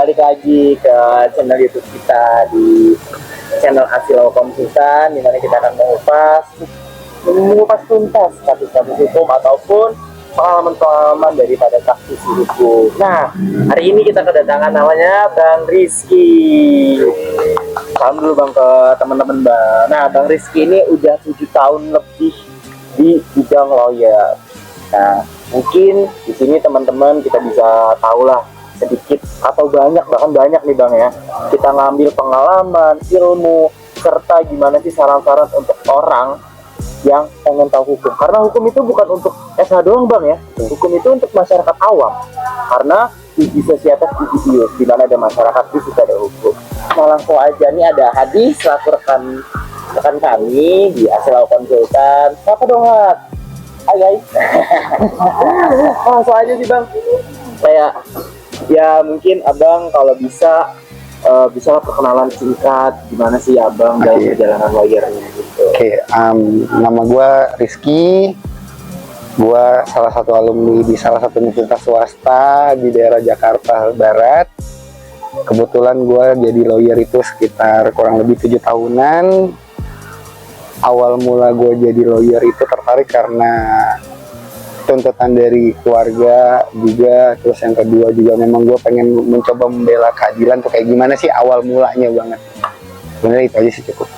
balik lagi ke channel YouTube kita di channel Asilo Konsultan, di mana kita akan mengupas tuntas kasus-kasus hukum ataupun pengalaman-pengalaman daripada praktisi hukum. Nah, hari ini kita kedatangan namanya Bang Rizky. Salam dulu Bang ke teman-teman Bang. Nah, Bang Rizky ini udah 7 tahun lebih di bidang lawyer. Nah, mungkin di sini teman-teman kita bisa tahulah sedikit atau banyak, bahkan banyak nih Bang ya, kita ngambil pengalaman, ilmu, serta gimana sih saran-saran untuk orang yang pengen tahu hukum. Karena hukum itu bukan untuk SH doang Bang ya, hukum itu untuk masyarakat awam. Karena di societas di mana ada masyarakat di situ ada hukum. Nah, langsung aja nih ada Hadi selaku rekan kami di Asilo Konsultan. Siapa dong Had? Hai guys. Langsung aja sih Bang. Kayak ya mungkin Abang kalau bisa perkenalan singkat gimana sih Abang dalam perjalanan lawyernya gitu. Nama gue Rizky. Gue salah satu alumni di salah satu universitas swasta di daerah Jakarta Barat. Kebetulan gue jadi lawyer itu sekitar kurang lebih 7 tahunan. Awal mula gue jadi lawyer itu tertarik karena tuntutan dari keluarga juga, terus yang kedua juga memang gue pengen mencoba membela keadilan tuh kayak gimana sih awal mulanya banget. Sebenarnya itu aja sih cukup.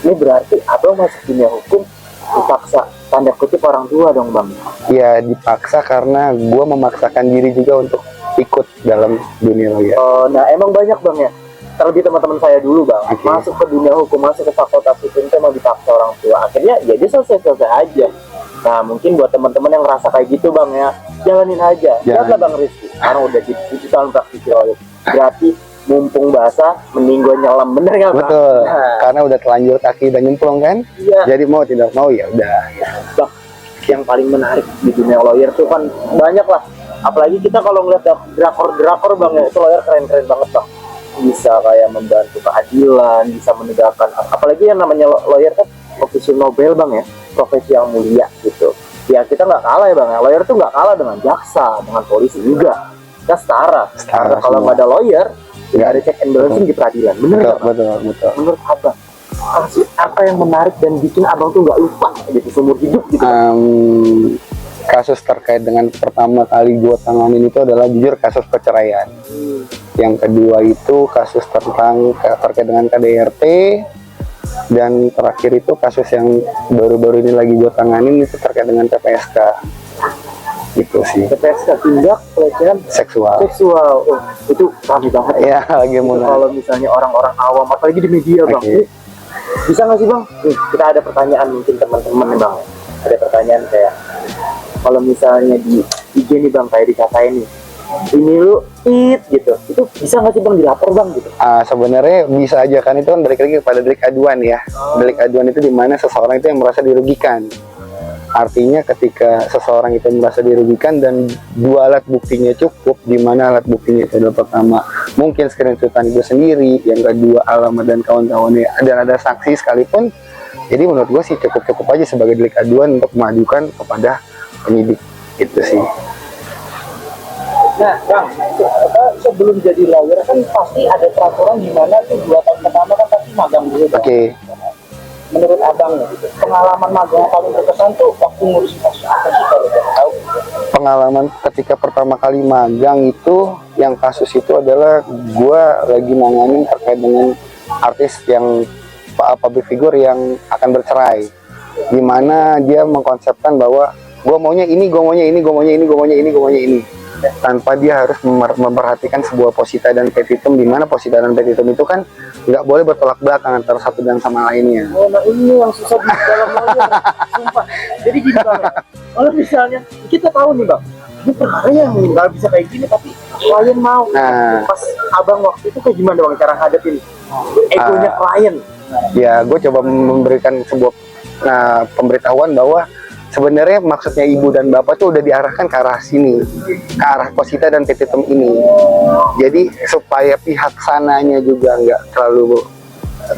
Ini berarti Abang masuk dunia hukum dipaksa, tanda kutip orang tua dong Bang? Ya dipaksa karena gue memaksakan diri juga untuk ikut dalam dunia lawyer. Nah emang banyak Bang ya, terlebih teman-teman saya dulu Bang, masuk ke dunia hukum, masuk ke fakultas hukum itu emang dipaksa orang tua. Akhirnya ya dia selesai aja. Nah mungkin buat teman-teman yang ngerasa kayak gitu Bang ya, jalanin aja. Lihatlah Bang Rizky, sekarang udah 7 tahun praktisi lawyer. Berarti mumpung basah, mending gue nyelam, bener nggak Bang? Betul, karena udah telanjur kaki dan nyemplung kan. Iya. Jadi mau tidak mau ya udah. Bang, yang paling menarik di dunia lawyer tuh kan banyak lah. Apalagi kita kalau ngeliat drakor Bang ya, itu lawyer keren-keren banget Bang. Bisa kayak membantu keadilan, bisa menegakkan. Apalagi yang namanya lawyer kan profesi Nobel Bang ya, profesi yang mulia gitu. Ya kita nggak kalah ya Bang ya, lawyer tuh nggak kalah dengan jaksa, dengan polisi juga. Kita setara. Karena kalau nggak ada lawyer, nggak ada check and balancing di peradilan. Bener nggak? Betul. Menurut Abang, apa yang menarik dan bikin Abang tuh nggak lupa gitu seumur hidup gitu? Kasus terkait dengan pertama kali gue tanganin itu adalah jujur kasus perceraian. Yang kedua itu kasus terkait dengan KDRT, dan terakhir itu kasus yang baru-baru ini lagi gue tanganin itu terkait dengan PPSK. Gitu sih. PPSK, tindak pelecehan seksual. Oh, itu rame banget ya lagi mulai. Kalau misalnya orang-orang awam apalagi di media Bang, bisa nggak sih Bang? Kita ada pertanyaan mungkin teman-teman nih Bang. Ada pertanyaan kayak kalau misalnya di IG nih Bang, kayak dikatain nih, ini lu gitu, itu bisa nggak sih Bang dilapor Bang gitu? Sebenarnya bisa aja kan, itu kan balik lagi kepada delik aduan ya. Delik aduan itu dimana seseorang itu yang merasa dirugikan. Artinya ketika seseorang itu merasa dirugikan dan dua alat buktinya cukup, dimana alat buktinya itu adalah pertama mungkin screenshotan itu sendiri, yang kedua alamat dan kawan-kawannya, dan ada saksi sekalipun. Jadi menurut gue sih cukup aja sebagai delik aduan untuk mengajukan kepada penyidik gitu sih. Nah Bang, sebelum jadi lawyer kan pasti ada peraturan di mana tuh 2 tahun pertama kan pasti magang dulu Bang. Menurut Abang gitu, pengalaman magang yang paling berkesan tuh waktu ngurusin kasus apa sih kalau Bang tahu? Pengalaman ketika pertama kali magang itu, yang kasus itu adalah gue lagi nanganin terkait dengan artis yang public figure yang akan bercerai, dimana dia mengkonsepkan bahwa gue maunya ini, tanpa dia harus memperhatikan sebuah posita dan petitum, di mana posita dan petitum itu kan nggak boleh bertolak belakang antara satu dan sama lainnya. Nah ini yang susah di dalam lawyer, sumpah. Jadi gini Bang, kalau misalnya kita tahu nih Bang, ini perkara yang nggak bisa kayak gini, tapi klien mau. Pas Abang waktu itu kayak gimana Bang cara ngadepin egonya klien? Ya gue coba memberikan sebuah pemberitahuan bahwa sebenarnya maksudnya ibu dan bapak tuh udah diarahkan ke arah sini, ke arah posita dan petitum ini. Jadi supaya pihak sananya juga nggak terlalu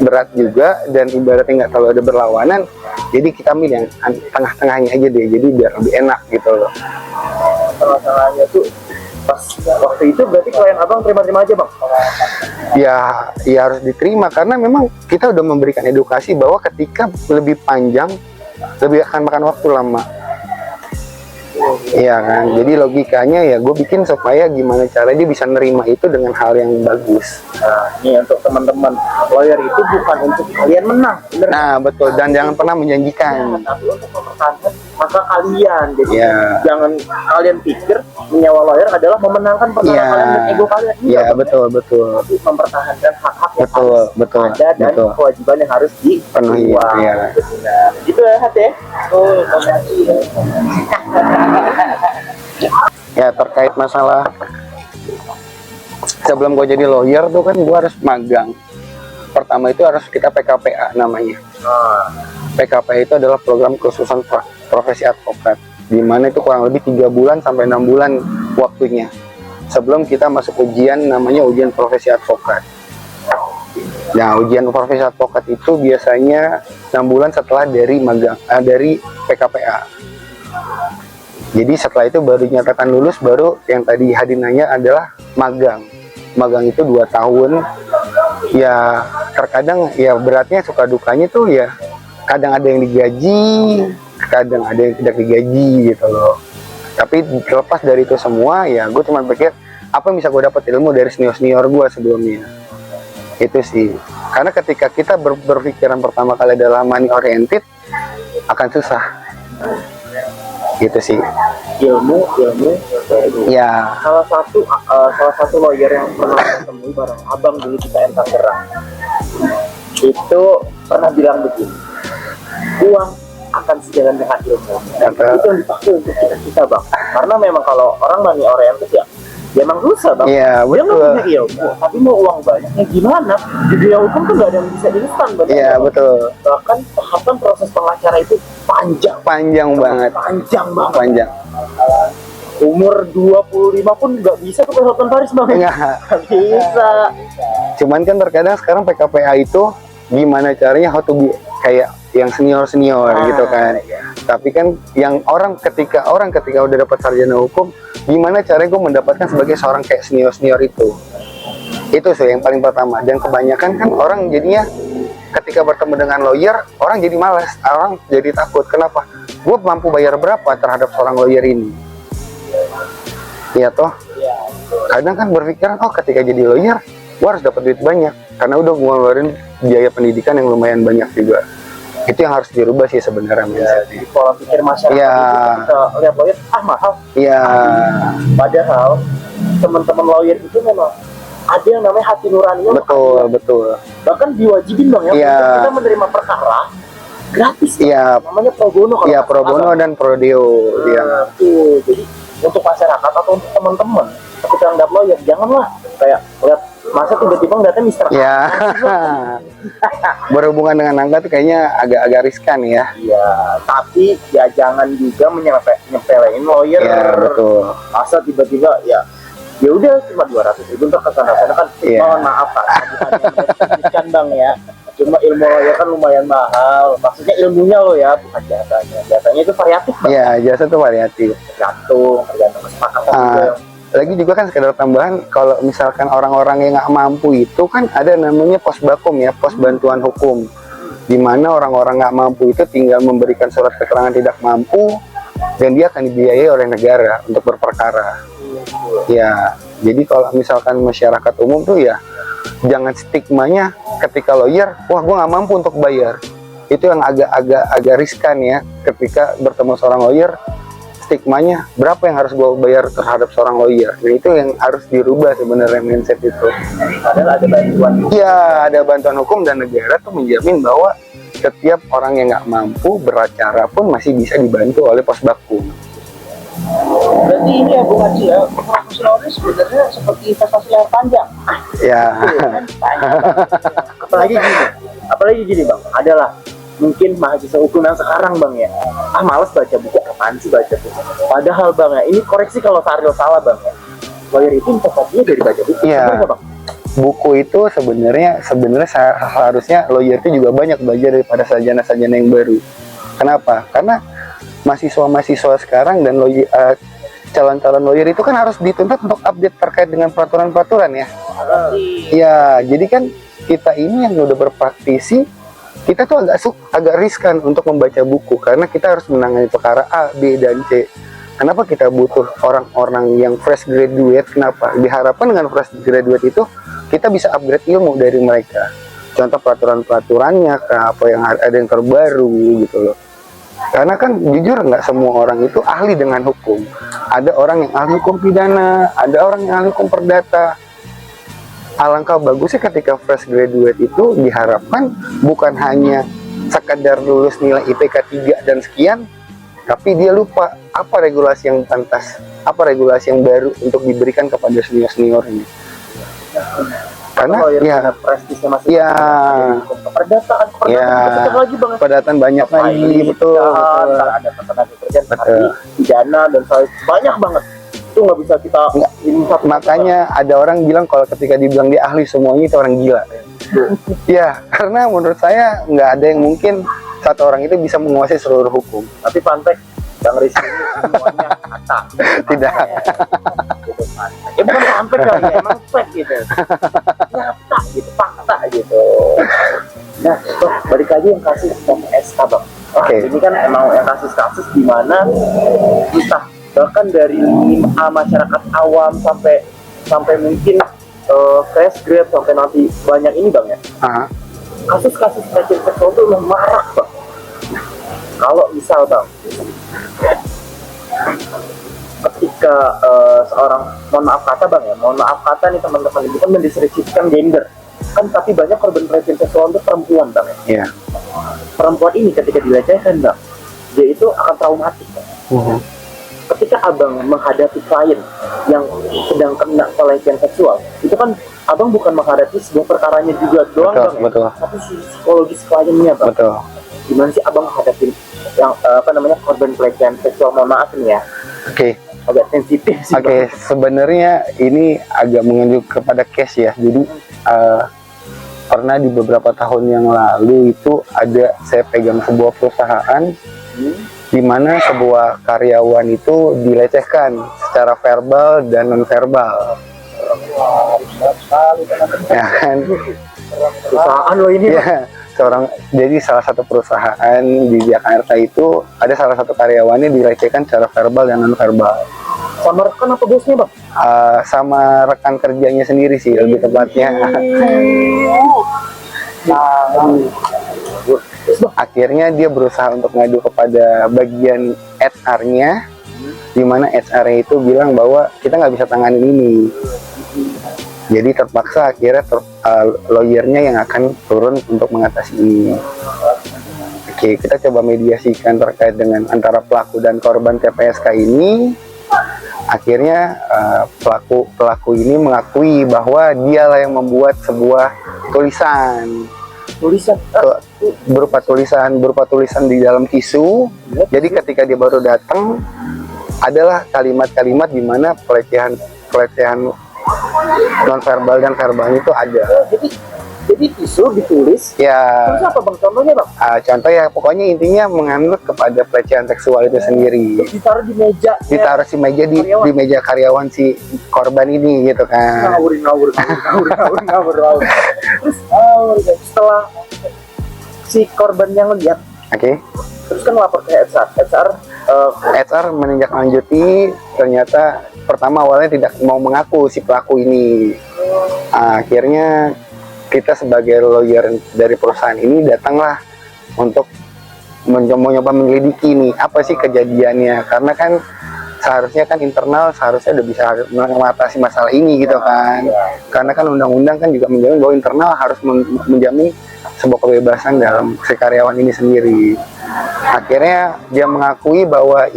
berat juga, dan ibaratnya nggak terlalu ada berlawanan, jadi kita ambil yang tengah-tengahnya aja deh, jadi biar lebih enak gitu loh. Tengah-tengahnya tuh Pas waktu itu berarti klien abang terima-terima aja bang? Ya harus diterima karena memang kita udah memberikan edukasi bahwa ketika lebih panjang lebih akan makan waktu lama. Iya kan, jadi logikanya ya gue bikin supaya gimana cara dia bisa nerima itu dengan hal yang bagus. Nah, ini untuk teman-teman, lawyer itu bukan untuk kalian menang, bener? Nah betul, dan jangan pernah menjanjikan. Tapi untuk mempertahankan maka kalian, jadi Ya. jangan kalian pikir menyewa lawyer adalah memenangkan perkara Ya. kalian dan ego kalian. Ya betul. Tapi mempertahankan hak-hak yang Betul, harus betul, ada dan betul. kewajiban yang harus Penuhi, dipenuhi. iya. Nah, gitu ya Hat ya. Tuh, Ya terkait masalah sebelum gue jadi lawyer tuh kan gue harus magang. Pertama itu harus kita PKPA namanya. PKPA itu adalah program kekhususan profesi advokat, di mana itu kurang lebih 3 bulan sampai 6 bulan waktunya sebelum kita masuk ujian namanya ujian profesi advokat. Nah, ujian profesi advokat itu biasanya 6 bulan setelah dari magang, dari PKPA. Jadi setelah itu baru dinyatakan lulus, baru yang tadi Hadi nanya adalah magang. Magang itu 2 tahun. Ya terkadang ya beratnya suka dukanya tuh ya kadang ada yang digaji, kadang ada yang tidak digaji gitu loh. Tapi terlepas dari itu semua ya gue cuma pikir apa yang bisa gue dapat ilmu dari senior gue sebelumnya. Itu sih, karena ketika kita berpikiran pertama kali adalah money oriented akan susah. Gitu sih. ilmu. Ya, Salah satu lawyer yang pernah ketemu bareng abang dulu di KN Tangerang itu pernah bilang begini, uang akan sejalan dengan ilmu. Kata- Itu yang dipakai untuk kita bang, karena memang kalau orang money oriented ya emang susah bang. Iya, Dia nggak betul. punya ilmu tapi mau uang banyak, ya gimana? Di dunia hukum kan nggak ada yang bisa instan benar. iya Bang? betul. Bahkan tahapan proses pengacara itu panjang Panjang banget, banget. panjang. Umur 25 pun nggak bisa tuh kayak Hotman Paris bang. Enggak. Nggak bisa. Cuman kan terkadang sekarang PKPA itu gimana caranya how to be kayak yang senior gitu kan. Iya. Tapi kan yang ketika udah dapat sarjana hukum, gimana caranya gue mendapatkan sebagai seorang kayak senior itu sih yang paling pertama. Dan kebanyakan kan orang jadinya ketika bertemu dengan lawyer, orang jadi malas, orang jadi takut. Kenapa? Gue mampu bayar berapa terhadap seorang lawyer ini? Iya toh. Kadang kan berpikiran, oh ketika jadi lawyer gue harus dapat duit banyak karena udah gue ngeluarin biaya pendidikan yang lumayan banyak juga. Itu yang harus dirubah sih sebenarnya. Jadi pola pikir masyarakat Iya. itu kita lihat lawyer mahal. Iya, Padahal teman-teman lawyer itu memang ada yang namanya hati nurani. betul. Bahkan diwajibin bang ya Iya. untuk kita menerima perkara gratis. Bang. Iya, Namanya pro bono kalau iya nggak pro bono salah. dan pro deo. Iya. Tuh, jadi untuk masyarakat atau untuk teman-teman ketika nggak lawyer janganlah kayak lihat masa tiba-tiba ngeliatnya Mister Ya, berhubungan dengan angka tuh kayaknya agak riskan ya. Iya, tapi ya jangan juga nyepelein lawyer. Ya, betul. Masa tiba-tiba ya udah cuma 200.000 untuk kesana kan. Iya. Mohon maaf Pak, bukan bang ya. Cuma ilmu lawyer kan lumayan mahal. Maksudnya ilmunya lo ya, bukan jasanya. Jasanya itu variatif bang. Iya, jasa tuh variatif. Tergantung kesepakatan juga. Lagi juga kan sekedar tambahan, kalau misalkan orang-orang yang nggak mampu itu kan ada namanya pos bakum ya, pos bantuan hukum, di mana orang-orang nggak mampu itu tinggal memberikan surat keterangan tidak mampu dan dia akan dibiayai oleh negara untuk berperkara. Ya, jadi kalau misalkan masyarakat umum tuh ya jangan stigmanya ketika lawyer, wah gue nggak mampu untuk bayar. Itu yang agak riskan ya ketika bertemu seorang lawyer. Stigmanya berapa yang harus gue bayar terhadap seorang lawyer. Nah itu yang harus dirubah sebenarnya mindset itu. Padahal ada bantuan. Ya ada bantuan hukum dan negara tuh menjamin bahwa setiap orang yang nggak mampu beracara pun masih bisa dibantu oleh pos bakum. Berarti ini ya Bung Haji ya, profesionalis sebenarnya seperti investasi layar panjang. Ya. apalagi gini bang, adalah mungkin mahasiswa hukum yang sekarang bang ya, males baca buku, apaan sih baca buku. Padahal bang ya, ini koreksi kalau Saril salah bang ya, lawyer itu investasinya dari baca buku. Iya. Benar nggak, bang? Buku itu sebenarnya seharusnya lawyer itu juga banyak belajar daripada sarjana-sarjana yang baru. Kenapa? Karena mahasiswa-mahasiswa sekarang dan calon-calon lawyer itu kan harus dituntut untuk update terkait dengan peraturan-peraturan ya. Ya, jadi kan kita ini yang udah berpraktisi, kita tuh agak riskan untuk membaca buku karena kita harus menangani perkara A, B, dan C. Kenapa kita butuh orang-orang yang fresh graduate? Kenapa? Diharapkan dengan fresh graduate itu kita bisa upgrade ilmu dari mereka. Contoh peraturan-peraturannya, apa yang ada yang terbaru gitu loh. Karena kan jujur nggak semua orang itu ahli dengan hukum. Ada orang yang ahli hukum pidana, ada orang yang ahli hukum perdata. Alangkah bagusnya ketika fresh graduate itu diharapkan bukan hanya sekadar lulus nilai IPK 3 dan sekian, tapi dia lupa apa regulasi yang pantas, apa regulasi yang baru untuk diberikan kepada senior-seniornya. Karena ya prestisnya masih ya perdataan ya lagi bang, perdatan banyak lagi, betul, betul. Ada ketenaga kerjaan, Betul. pidana dan banyak banget. Itu nggak bisa kita Makanya ada orang bilang kalau ketika dibilang dia ahli semuanya itu orang gila. Ya, karena menurut saya nggak ada yang mungkin satu orang itu bisa menguasai seluruh hukum. Tapi pantek Bang Rizky ini semuanya kata. Tidak. Gitu, ya bukan pantek kali ya, emang fact gitu. Nyata gitu, fakta gitu. Nah, balik lagi yang kasus SK bang. Oke. Ini kan emang yang kasus-kasus di mana kita bahkan dari masyarakat awam sampai mungkin fresh grade sampai nanti banyak ini bang ya. Kasus-kasus pelecehan seksual itu memang marak bang. Kalau misal bang, ketika seorang, mohon maaf kata nih teman-teman, itu kan mendeskripsikan gender kan, tapi banyak korban pelecehan seksual itu perempuan bang ya. Yeah. Perempuan ini ketika dilecehkan bang, dia itu akan traumatik bang. Ketika abang menghadapi klien yang sedang kena pelecehan seksual, itu kan abang bukan menghadapi sebuah perkaranya juga doang Betul, bang, betul. tapi psikologis kliennya bang. Betul. Gimana sih abang menghadapi yang korban pelecehan seksual? Mohon maaf nih ya. Oke. Agak sensitif sih. Oke, sebenarnya ini agak menunjuk kepada case ya. Jadi pernah di beberapa tahun yang lalu itu saya pegang sebuah perusahaan di mana sebuah karyawan itu dilecehkan secara verbal dan non verbal. Ya kan? Perusahaan lo ini. Ya, jadi salah satu perusahaan di Jakarta itu ada salah satu karyawannya dilecehkan secara verbal dan non verbal. Sama rekan apa bosnya bang? Sama rekan kerjanya sendiri sih lebih tepatnya. Akhirnya dia berusaha untuk ngadu kepada bagian HR-nya, di mana HR-nya itu bilang bahwa kita nggak bisa tanganin ini. Jadi terpaksa akhirnya lawyer-nya yang akan turun untuk mengatasi ini. Oke, kita coba mediasikan terkait dengan antara pelaku dan korban TPSK ini. Akhirnya pelaku ini mengakui bahwa dialah yang membuat sebuah tulisan berupa tulisan di dalam tisu. Jadi ketika dia baru datang adalah kalimat-kalimat di mana pelecehan non verbal dan verbalnya itu ada. Jadi tisu ditulis. Ya. Terus apa bang contohnya bang? Contoh ya pokoknya intinya mengandung kepada pelecehan seksual itu sendiri. Ditaruh di meja. Ditaruh si meja di meja karyawan si korban ini gitu kan. Ngawur. Terus setelah si korban yang lihat, terus kan lapor ke HR menindaklanjuti. Ternyata pertama awalnya tidak mau mengaku si pelaku ini. Akhirnya kita sebagai lawyer dari perusahaan ini datanglah untuk mencoba menyelidiki nih apa sih kejadiannya, karena kan seharusnya kan internal udah bisa mengatasi masalah ini gitu kan. Karena kan undang-undang kan juga menjamin bahwa internal harus menjamin sebuah kebebasan dalam si karyawan ini sendiri. Akhirnya dia mengakui bahwa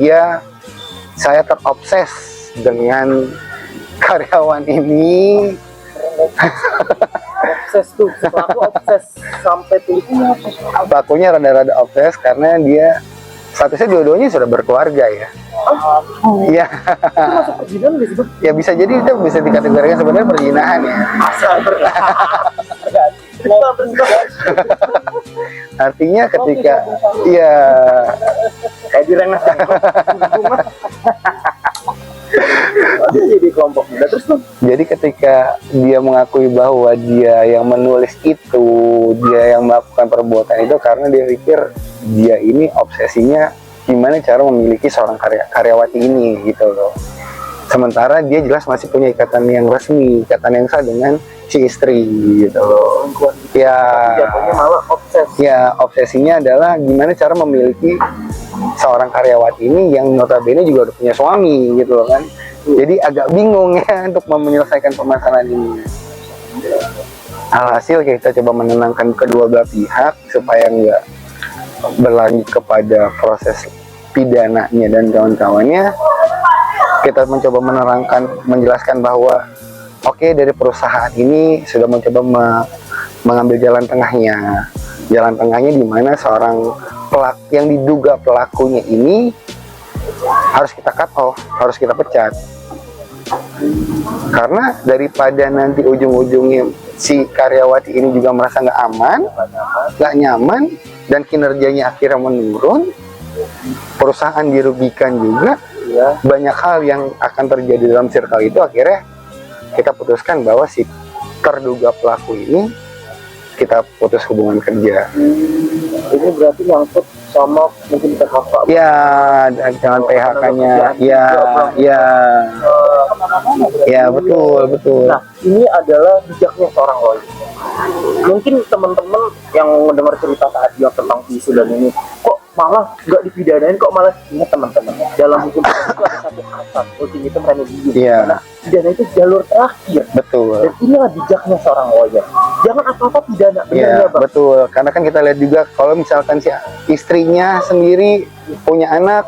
saya terobses dengan karyawan ini. Pelaku obses sampai tulisnya. Pelakunya rada-rada obses karena dia statusnya dua-duanya sudah berkeluarga ya. Iya. Itu masuk perzinahan nggak sih bang? Ya bisa jadi itu bisa dikategorikan sebenarnya perzinahan ya. Artinya ketika kayak di rengas dia jadi kelompok muda terus tuh. Jadi ketika dia mengakui bahwa dia yang menulis itu, dia yang melakukan perbuatan itu karena dia pikir dia ini obsesinya gimana cara memiliki seorang karyawati ini gitu loh. Sementara dia jelas masih punya ikatan yang resmi, ikatan yang sah dengan si istri gitu loh. Ya, Jatuhnya malah obses. ya obsesinya adalah gimana cara memiliki seorang karyawati ini yang notabene juga udah punya suami gitu loh kan. Jadi agak bingung ya untuk menyelesaikan permasalahan ini. Alhasil kita coba menenangkan kedua belah pihak supaya nggak berlanjut kepada proses pidananya dan kawan-kawannya. Kita mencoba menerangkan, menjelaskan bahwa oke, dari perusahaan ini sudah mencoba mengambil jalan tengahnya. Jalan tengahnya di mana seorang pelaku yang diduga pelakunya ini harus kita cut off, harus kita pecat. Karena daripada nanti ujung-ujungnya si karyawati ini juga merasa nggak aman, nggak nyaman, dan kinerjanya akhirnya menurun, perusahaan dirugikan juga, Ya. banyak hal yang akan terjadi dalam circle itu. Akhirnya kita putuskan bahwa si terduga pelaku ini kita putus hubungan kerja. Ini berarti nyangkut sama mungkin PHK. Ya, dengan PHK-nya. Ya, ya, ya, betul. Nah, ini adalah bijaknya seorang lawyer. Mungkin teman-teman yang mendengar cerita tadi tentang isu dan ini, kok malah nggak dipidanain, kok malah ingat teman-teman. Dalam hukum itu ada satu asas ultimatum remedium. Iya. Karena pidana itu jalur terakhir. betul. Dan inilah bijaknya seorang lawyer. Jangan apa-apa pidana, benar Ya, nggak, Bang? betul. Karena kan kita lihat juga kalau misalkan si istrinya sendiri punya anak,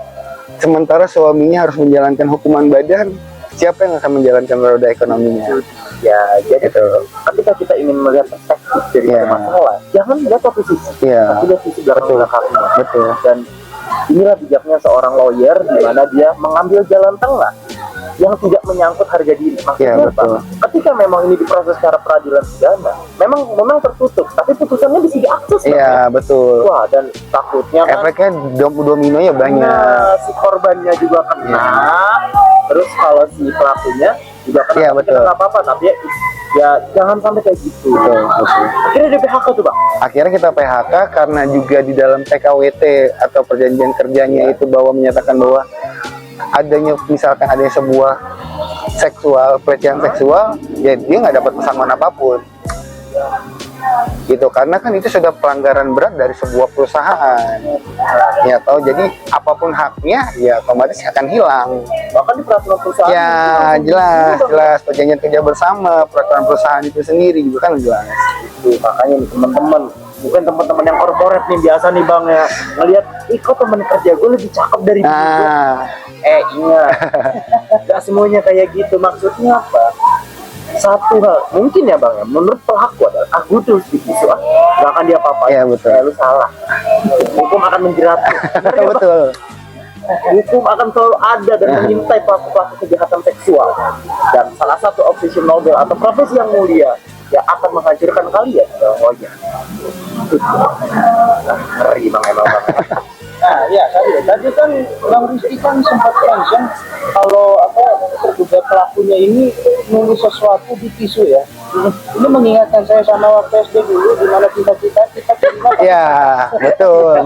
sementara suaminya harus menjalankan hukuman badan, siapa yang akan menjalankan roda ekonominya? Ya, jadi Gitu. ketika kita ingin melihat perspektif dari Iya. masalah, jangan lihat satu sisi, Iya, tapi lihat sisi belakangnya. betul. Dan inilah bijaknya seorang lawyer di mana dia mengambil jalan tengah yang tidak menyangkut harga diri. Maksudnya Iya, apa? betul. Ketika memang ini diproses secara peradilan pidana, memang tertutup, tapi putusannya bisa diakses. Iya, betul. Wah, dan takutnya kan Efeknya dominonya banyak. nah, si korbannya juga kena, terus kalau si pelakunya juga kena. Iya, Tapi betul. nggak apa-apa, tapi ya jangan sampai kayak gitu. Betul, betul. Akhirnya ada PHK tuh, Bang. Akhirnya kita PHK karena juga di dalam TKWT atau perjanjian kerjanya itu bahwa menyatakan bahwa adanya misalkan adanya sebuah pelecehan seksual, ya dia nggak dapat pesangon apapun. Gitu, karena kan itu sudah pelanggaran berat dari sebuah perusahaan. Ya tahu, jadi apapun haknya ya otomatis akan hilang. Bahkan di peraturan perusahaan. Ya jelas perjanjian kerja bersama, peraturan perusahaan itu sendiri juga kan jelas. Itu makanya nih teman-teman, bukan teman-teman yang korporat nih biasa nih Bang ya, ngelihat ih kok teman kerja gue lebih cakep dari gue. Nah, Ingat, gak semuanya kayak gitu. Maksudnya apa? Satu hal, mungkin ya Bang ya, menurut pelaku adalah aku tuh isu gak akan dia apa-apa. Iya, betul. Lu salah. Hukum akan menjerat lu. Bener nggak, Bang? betul. Hukum akan selalu ada dan mengintai pelaku-pelaku kejahatan seksual. Dan salah satu opsi Nobel atau profesi yang mulia yang akan menghancurkan kalian. Oh ya. Ngeri Bang emang Bang. Nah, ya tadi kan Bang Rizky kan sempat mention kalau terduga pelakunya ini nulis sesuatu di tisu ya. Ini mengingatkan saya sama waktu SD dulu di mana kita terima Ya, betul.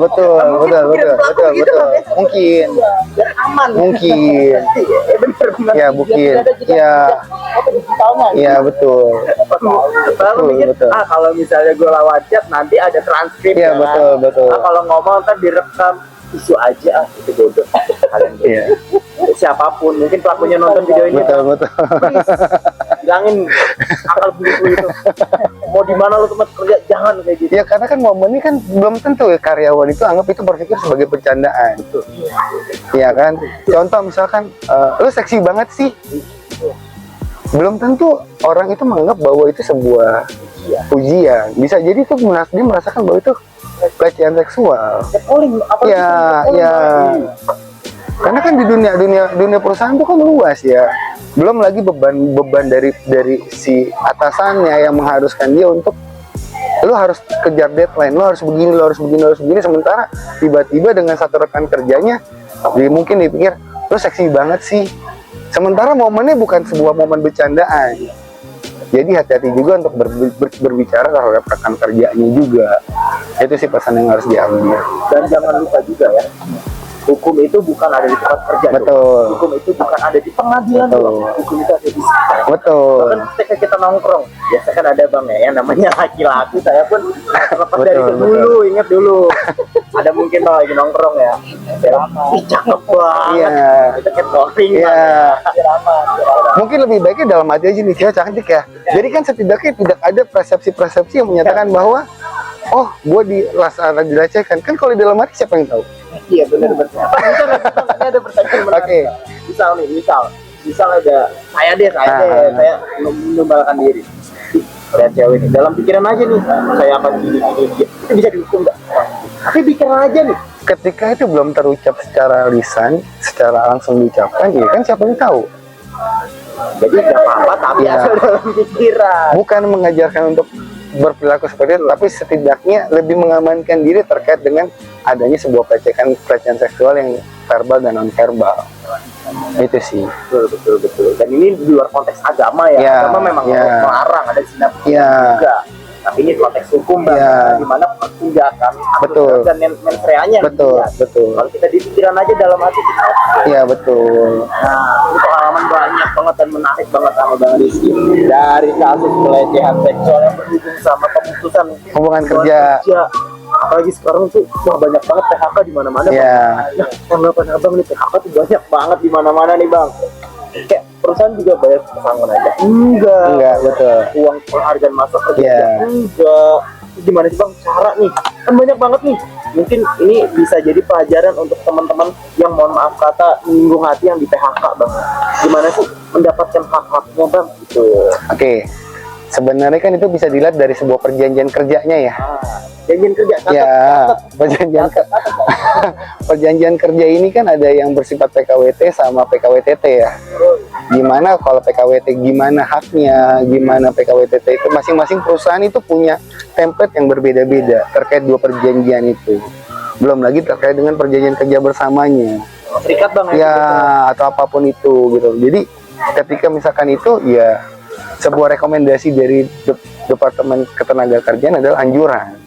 Mungkin. biar aman. Mungkin. Bener. Ya, mungkin. Ya, Foto digitalnya. ya betul. Baru mikir, betul. kalau misalnya gue lewat chat nanti ada transkrip. Iya, ya kan? betul. Kalau ngomong ntar direkam, isu aja itu bodoh. Kalian bodoh. Iya, Siapapun mungkin pelakunya nonton video ini, betul. please, bilangin akal bulu itu. Mau di mana lu tempat kerja, jangan kayak gitu. Ya karena kan momen ini kan belum tentu ya karyawan itu anggap itu berpikir sebagai bercandaan. Iya kan? Contoh misalkan lu seksi banget sih. Belum tentu orang itu menganggap bahwa itu sebuah pujian. Bisa jadi tuh dia merasakan bahwa itu pelecehan seksual. Catcalling, apa Ya, ya. Karena kan di dunia perusahaan itu kan luas ya. Belum lagi beban dari si atasannya yang mengharuskan dia untuk lu harus kejar deadline, lu harus begini, sementara tiba-tiba dengan satu rekan kerjanya dia mungkin dipikir lu seksi banget sih. Sementara momennya bukan sebuah momen bercandaan. Jadi hati-hati juga untuk berbicara terhadap rekan kerjanya juga. Itu sih pesan yang harus diambil. Dan jangan lupa juga ya, hukum itu bukan ada di tempat kerja. Betul. Hukum itu bukan ada di pengadilan. Betul. Hukum itu ada di sekolah. Betul. Bahkan ketika kita nongkrong, biasa kan ada bang ya, yang namanya laki-laki. Saya pun terlepas dari itu dulu, ingat dulu. Ada mungkin bang lagi nongkrong ya. Ih, cakep banget. Iya. Itu catcalling. Iya. Drama. Mungkin lebih baiknya dalam hati aja nih, cewek cantik ya. Jadi kan setidaknya tidak ada persepsi-persepsi yang menyatakan bahwa oh, gue dilecehkan. Kan kalau di dalam hati siapa yang tahu? Iya benar-benar. Ini ada pertanyaan menarik. Oke. Misal ada saya saya menumbalkan diri. Lihat cewek ini dalam pikiran aja nih, saya akan gini. Itu bisa dihukum nggak? Tapi pikiran aja nih. Ketika itu belum terucap secara lisan, secara langsung diucapkan, ya kan siapa yang tahu? Jadi nggak apa-apa, tapi Iya. asal dalam pikiran. Bukan mengajarkan untuk berperilaku seperti itu, tapi setidaknya lebih mengamankan diri terkait dengan adanya sebuah pelecehan seksual yang verbal dan non verbal. Itu sih. Betul. Dan ini di luar konteks agama ya. Iya, Agama memang iya. melarang, ada zina Iya. juga. Tapi ini konteks hukum bang, Iya. di mana pertunjukan Betul. dan mensreanya. Betul, betul. Kalau kita di pikiran aja dalam hati kita. Iya, betul. Nah, ini pengalaman banyak banget dan menarik banget sama Bang Rizky. Dari kasus pelecehan seksual yang berhubung sama pemutusan Hubungan kerja. Apalagi sekarang tuh wah banyak banget PHK di mana-mana. Iya. Bang. Nah, tanggapan abang nih PHK tuh banyak banget di mana-mana nih bang. Kayak perusahaan juga bayar pesangon aja. Enggak, betul. Uang penghargaan masa kerja. Iya. Enggak. Gimana sih bang cara nih? Kan banyak banget nih. Mungkin ini bisa jadi pelajaran untuk teman-teman yang mohon maaf kata menyinggung hati yang di PHK bang. Gimana sih mendapatkan hak-haknya bang? Gitu. Oke. Sebenarnya kan itu bisa dilihat dari sebuah perjanjian kerjanya ya. Janjian kerja. Ya, perjanjian kerja ini kan ada yang bersifat PKWT sama PKWTT ya. Gimana kalau PKWT, gimana haknya, gimana PKWTT itu masing-masing perusahaan itu punya template yang berbeda-beda terkait dua perjanjian itu. Belum lagi terkait dengan perjanjian kerja bersamanya. Serikat bang Ya, atau apapun itu gitu. Jadi ketika misalkan itu ya sebuah rekomendasi dari Departemen Ketenagakerjaan adalah anjuran.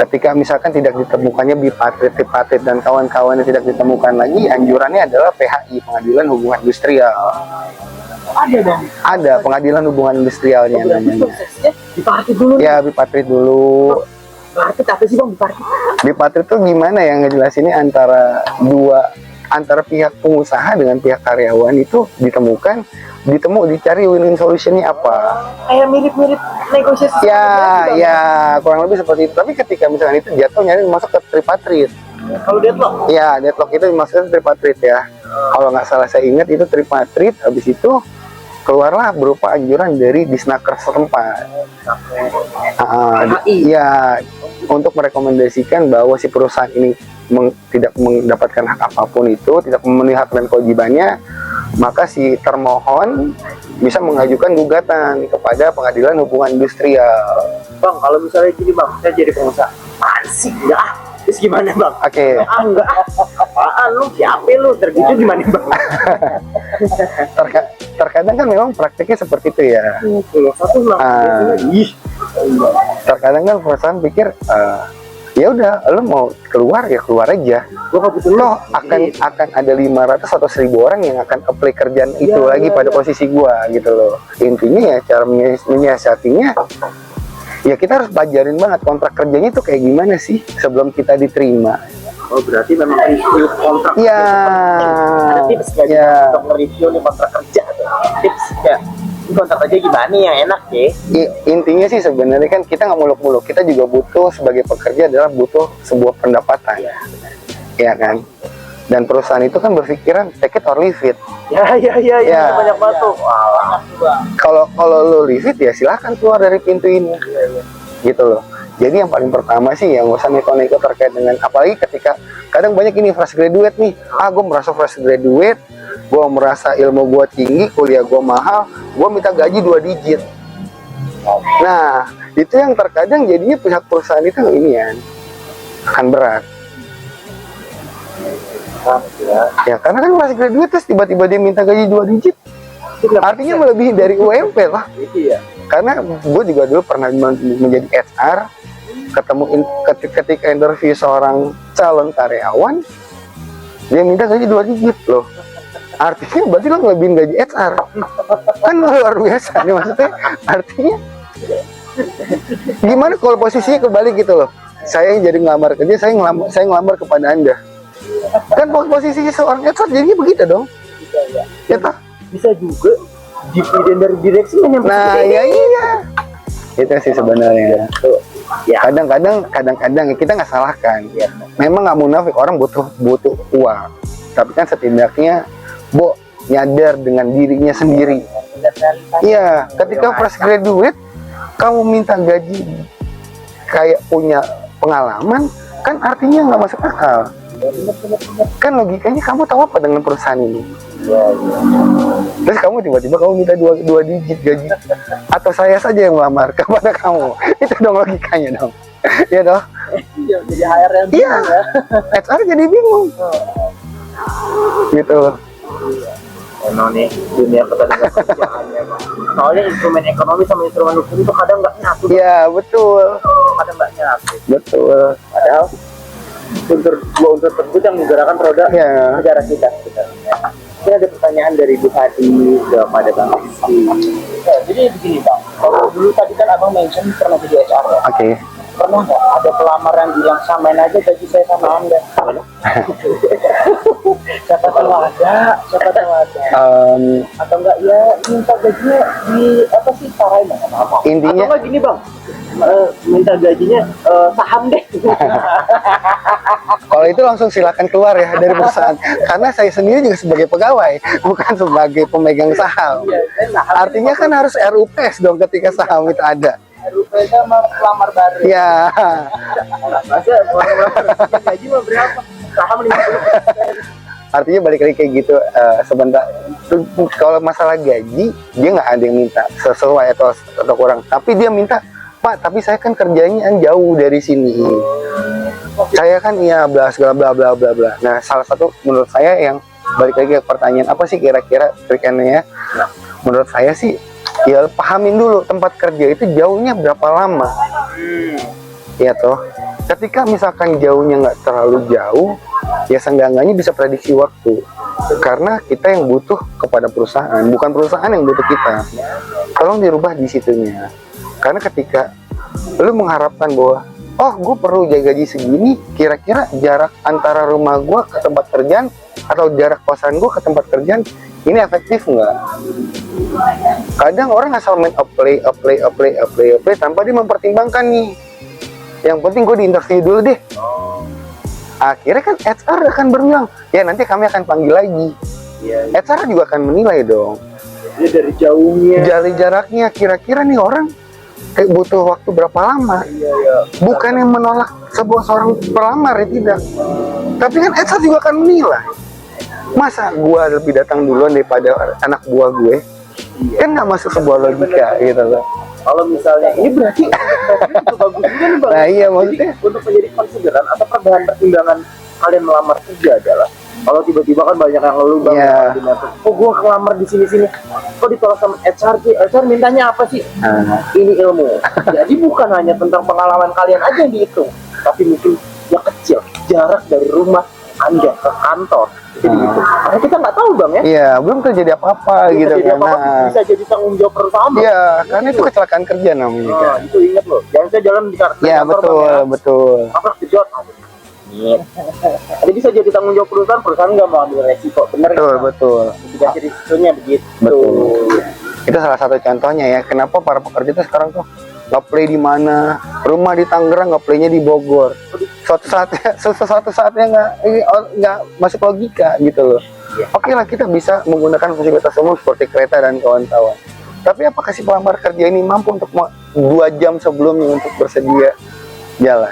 Ketika misalkan tidak ditemukannya bipatrit dan kawan-kawannya tidak ditemukan lagi, anjurannya adalah PHI, Pengadilan Hubungan Industrial. Ada bang. Ada Pengadilan Hubungan Industrialnya Berarti namanya. prosesnya dipartit dulu nih. Ya, bipatrit dulu. Partit apa sih bang dipartit? Bipatrit itu gimana ya ngejelasinnya antara pihak pengusaha dengan pihak karyawan itu dicari win-win solutionnya apa. Kayak mirip-mirip negosiasi. Ya, kurang lebih seperti itu. Tapi ketika misalkan itu jatuhnya masuk ke tripatrit. Kalau deadlock. Ya, deadlock itu masuknya tripatrit ya. Kalau nggak salah saya ingat itu tripatrit. Habis itu keluarlah berupa anjuran dari Disnaker setempat. Ya, untuk merekomendasikan bahwa si perusahaan ini tidak mendapatkan hak apapun itu, tidak memenuhi hak dan kewajibannya, maka si termohon bisa mengajukan gugatan kepada Pengadilan Hubungan Industrial. Bang, kalau misalnya gini bang, saya jadi pengusaha. Apaan sih? Enggak ah. Terus gimana bang? Oke. Enggak ah. Apaan lu? Siapa lu? Tergitu gimana bang? Terkadang kan memang praktiknya seperti itu ya. Satu bang. Terkadang kan perusahaan pikir ya udah, lo mau keluar ya keluar aja. Gua nggak butuh Lo akan ada 500 atau 1000 orang yang akan apply kerjaan itu lagi pada posisi gua gitu loh. Intinya ya cara menyiasatinya ya kita harus pelajarin banget kontrak kerjanya itu kayak gimana sih sebelum kita diterima. Oh berarti memang review kontrak. Ya. Ada tips nggak Ya. untuk nge-review nih kontrak kerja? Tips ya. Ini kontrak kerja gimana nih yang enak ya? Intinya sih sebenarnya kan kita nggak muluk-muluk, kita juga butuh sebagai pekerja adalah butuh sebuah pendapatan, ya kan? Dan perusahaan itu kan berpikiran take it or leave it. Ya. Banyak banget tuh. Kalau lo leave it ya silahkan keluar dari pintu ini, gitu loh. Jadi yang paling pertama sih yang nggak usah neko-neko terkait dengan, apalagi ketika kadang banyak ini fresh graduate nih, gue merasa fresh graduate, gue merasa ilmu gue tinggi, kuliah gue mahal, gue minta gaji 2 digit. Nah, itu yang terkadang jadinya pihak perusahaan itu ini ya akan berat. Ya karena kan fresh graduate terus tiba-tiba dia minta gaji 2 digit. Artinya melebihi dari UMP lah. Iya. Karena gue juga dulu pernah menjadi HR, ketika interview seorang calon karyawan, dia minta gaji 2 digit loh. Artinya berarti lo ngelebihin gaji HR. Kan luar biasa nih maksudnya. Artinya gimana kalau posisinya kebalik gitu loh. Saya yang jadi ngelamar kerja, saya ngelamar kepada Anda. Kan posisinya seorang HR jadinya begitu dong. Ya tak? Bisa juga dividen dari direksi nyampe Nah, ya iya. Itu sih sebenarnya. Ya. Kadang-kadang kita nggak salahkan. Ya. Memang nggak munafik, orang butuh uang. Tapi kan setidaknya, nyadar dengan dirinya sendiri. Iya, ketika fresh graduate, kamu minta gaji kayak punya pengalaman, kan artinya nggak masuk akal. Kan logikanya kamu tahu apa dengan perusahaan ini? Terus kamu tiba-tiba minta dua digit gaji, atau saya saja yang melamar kepada kamu? Itu dong logikanya dong. Iya dong. Iya, jadi HR yang Iya. bingung ya. HR jadi bingung. Gitu. Emang nih dunia ketenagakerjaannya. Soalnya instrumen ekonomi sama instrumen hukum itu kadang nggak nyatu. Iya betul. Kadang nggak nyatu. Betul. Padahal dua unsur tersebut yang menggerakkan roda Iya. negara kita sebenarnya. Ini ada pertanyaan dari Bu Hadi kepada Bang Rizky. Ya, jadi begini Bang, kalau dulu tadi kan Abang mention pernah jadi HR ya. Oke. Pernah nggak ada pelamar yang bilang samain aja gaji saya sama Anda? Siapa tahu ada. Atau enggak ya minta gajinya di apa sih parain apa? Intinya Atau nggak gini Bang, minta gajinya saham deh. kalau itu langsung silakan keluar ya dari perusahaan. Karena saya sendiri juga sebagai pegawai, bukan sebagai pemegang saham. Artinya kan harus RUPS dong ketika saham itu ada. RUP-nya sama pelamar baru. Ya, Masa orang gaji mah berapa? Saham 50%. artinya balik lagi kayak gitu. Sebentar, kalau masalah gaji dia nggak ada yang minta sesuai atau kurang, tapi dia minta, Pak, tapi saya kan kerjanya jauh dari sini. Saya kan iya bla bla bla bla bla. Nah, salah satu menurut saya yang balik lagi ke pertanyaan apa sih kira-kira triknya ya? Menurut saya sih ya pahamin dulu tempat kerja itu jauhnya berapa lama. Ya toh. Ketika misalkan jauhnya nggak terlalu jauh, ya seenggak-enggaknya bisa prediksi waktu. Karena kita yang butuh kepada perusahaan, bukan perusahaan yang butuh kita. Tolong dirubah di situnya. Karena ketika lu mengharapkan bahwa oh gue perlu jaga gaji segini, kira-kira jarak antara rumah gue ke tempat kerjaan atau jarak kosan gue ke tempat kerjaan ini efektif nggak? Kadang orang asal main apply tanpa dia mempertimbangkan nih. Yang penting gue diinterview dulu deh. Akhirnya kan HR akan berulang, ya nanti kami akan panggil lagi. HR juga akan menilai dong. Dia dari jauhnya. Dari jaraknya, kira-kira nih orang kayak butuh waktu berapa lama. Bukan yang menolak seorang pelamar ya, tidak. Tapi kan HR juga akan menilai. Masa gue lebih datang duluan daripada anak buah gue? Kan nggak masuk sebuah logika gitu loh. Kalau misalnya ini berarti itu bagus juga nih Bang. Nah iya maksudnya. Jadi, untuk menjadi konsideran atau bahan pertimbangan kalian melamar kerja adalah kalau tiba-tiba kan banyak yang ngeluh Bang, Iya. oh gue ngelamar di sini-sini, kok ditolak sama HR sih? HR mintanya apa sih? Ini ilmu. Jadi bukan hanya tentang pengalaman kalian aja yang dihitung, tapi mungkin yang kecil, jarak dari rumah Anda ke kantor itu dihitung. Karena kita nggak tahu Bang ya. Iya, belum terjadi apa-apa gitu Jadi kan. apa-apa bisa jadi tanggung jawab perusahaan. Bang. Iya, karena itu kecelakaan kerja namanya kan. Itu ingat loh. Jangan saya jalan di kantor. Iya, betul, Bang, ya. betul. Apa kejot? Jadi bisa jadi tanggung jawab perusahaan nggak mau ambil resiko, bener Betul, kan? betul. Dikasih risikonya begitu. Betul. Itu salah satu contohnya ya. Kenapa para pekerja itu sekarang tuh nge-play di mana? Rumah di Tangerang, nge-playnya di Bogor. Suatu saatnya nggak masuk logika gitu loh. Oke lah, kita bisa menggunakan fasilitas umum seperti kereta dan kawan-kawan. Tapi apakah si pelamar kerja ini mampu untuk 2 jam sebelumnya untuk bersedia jalan?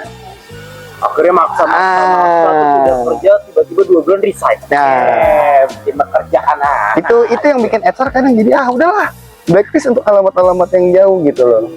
Akhirnya maksa tidak kerja, tiba-tiba 2 bulan resign. Nah, bikin pekerjaan itu yang bikin HR kadang jadi udahlah blacklist untuk alamat-alamat yang jauh gitu loh.